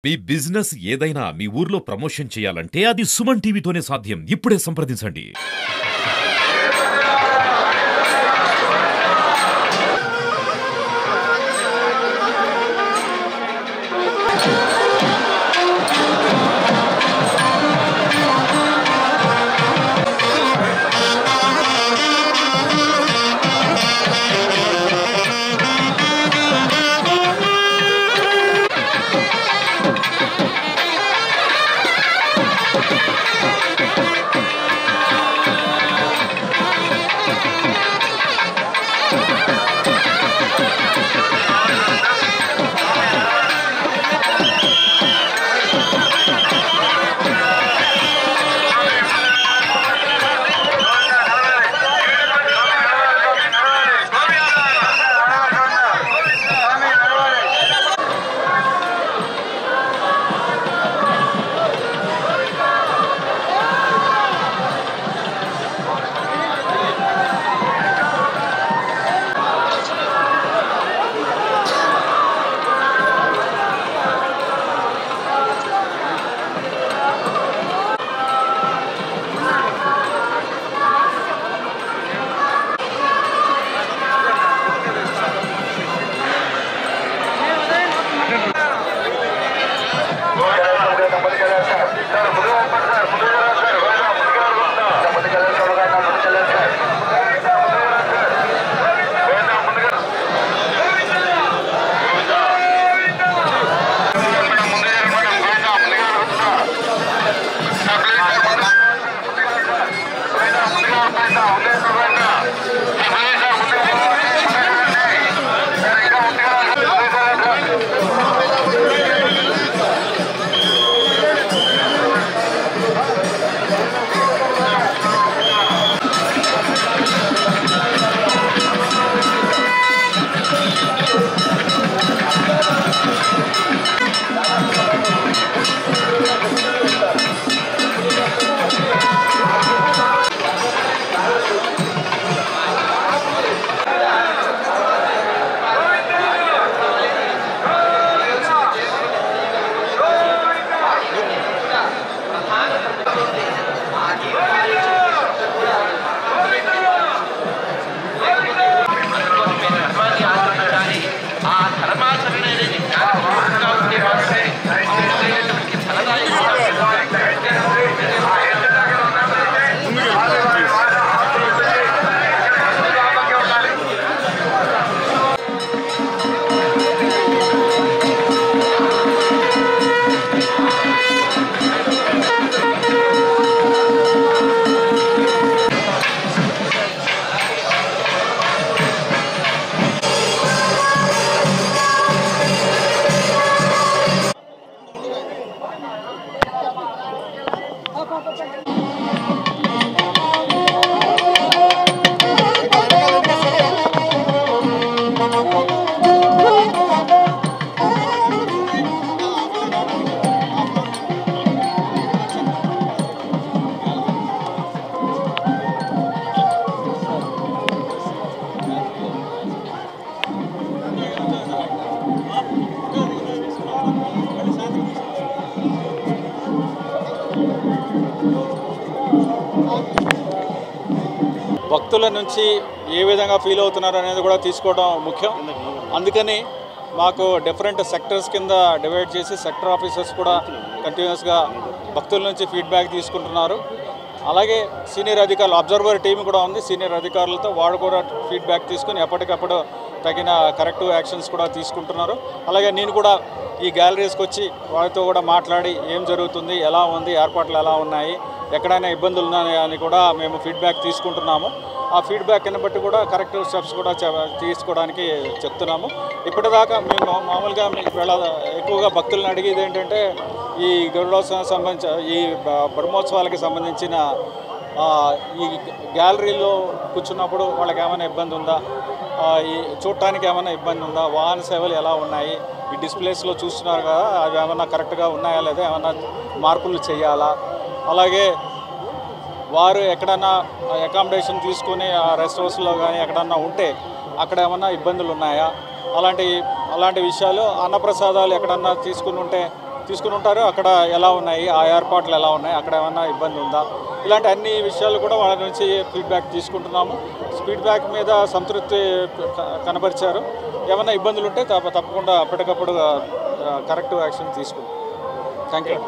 మీ business ఏదైనా మీ ఊర్లో promotion చేయాలంటే అది సుమన్ టీవీతోనే సాధ్యం. ఇప్పుడే సంప్రదించండి. భక్తుల నుంచి ఏ విధంగా ఫీల్ అవుతున్నారు అనేది కూడా తీసుకోవడం ముఖ్యం. అందుకని మాకు డిఫరెంట్ సెక్టర్స్ కింద డివైడ్ చేసి సెక్టర్ ఆఫీసర్స్ కూడా కంటిన్యూస్గా భక్తుల నుంచి ఫీడ్బ్యాక్ తీసుకుంటున్నారు. అలాగే సీనియర్ అధికారులు అబ్జర్వర్ టీం కూడా ఉంది. సీనియర్ అధికారులతో వాళ్ళు కూడా ఫీడ్బ్యాక్ తీసుకుని ఎప్పటికప్పుడు తగిన కరెక్టివ్ యాక్షన్స్ కూడా తీసుకుంటున్నారు. అలాగే నేను కూడా ఈ గ్యాలరీస్కి వచ్చి వాళ్ళతో కూడా మాట్లాడి ఏం జరుగుతుంది, ఎలా ఉంది, ఏర్పాట్లు ఎలా ఉన్నాయి, ఎక్కడైనా ఇబ్బందులు ఉన్నాయా అని కూడా మేము ఫీడ్బ్యాక్ తీసుకుంటున్నాము. ఆ ఫీడ్బ్యాక్ని బట్టి కూడా కరెక్టివ్ స్టెప్స్ కూడా తీసుకోవడానికి చెప్తున్నాము. ఇప్పటిదాకా మేము మామూలుగా ఇవాళ ఎక్కువగా భక్తులను అడిగేది ఏంటంటే ఈ గరుడోత్సవం సంబంధించిన ఈ బ్రహ్మోత్సవాలకి సంబంధించిన ఈ గ్యాలరీలో కూర్చున్నప్పుడు వాళ్ళకి ఏమైనా ఇబ్బంది ఉందా, ఈ చూడటానికి ఏమైనా ఇబ్బంది ఉందా, వాహన సేవలు ఎలా ఉన్నాయి, ఈ డిస్ప్లేస్లో చూస్తున్నారు కదా అవి ఏమైనా కరెక్ట్గా ఉన్నాయా లేదా, ఏమైనా మార్పులు చేయాలా, అలాగే వారు ఎక్కడన్నా అకామిడేషన్ తీసుకొని ఆ రెస్ట్ హౌస్లో కానీ ఎక్కడన్నా ఉంటే అక్కడ ఏమన్నా ఇబ్బందులు ఉన్నాయా, అలాంటి విషయాలు. అన్నప్రసాదాలు ఎక్కడన్నా తీసుకుని ఉంటే తీసుకుని ఉంటారు. అక్కడ ఎలా ఉన్నాయి, ఆ ఏర్పాట్లు ఎలా ఉన్నాయి, అక్కడ ఏమన్నా ఇబ్బంది ఉందా, ఇలాంటి అన్ని విషయాలు కూడా వాళ్ళ నుంచి ఫీడ్బ్యాక్ తీసుకుంటున్నాము. ఫీడ్బ్యాక్ మీద సంతృప్తి కనబరిచారు. ఏమైనా ఇబ్బందులు ఉంటే తప్పకుండా అప్పటికప్పుడు కరెక్టివ్ యాక్షన్ తీసుకుంటాం. Thank you.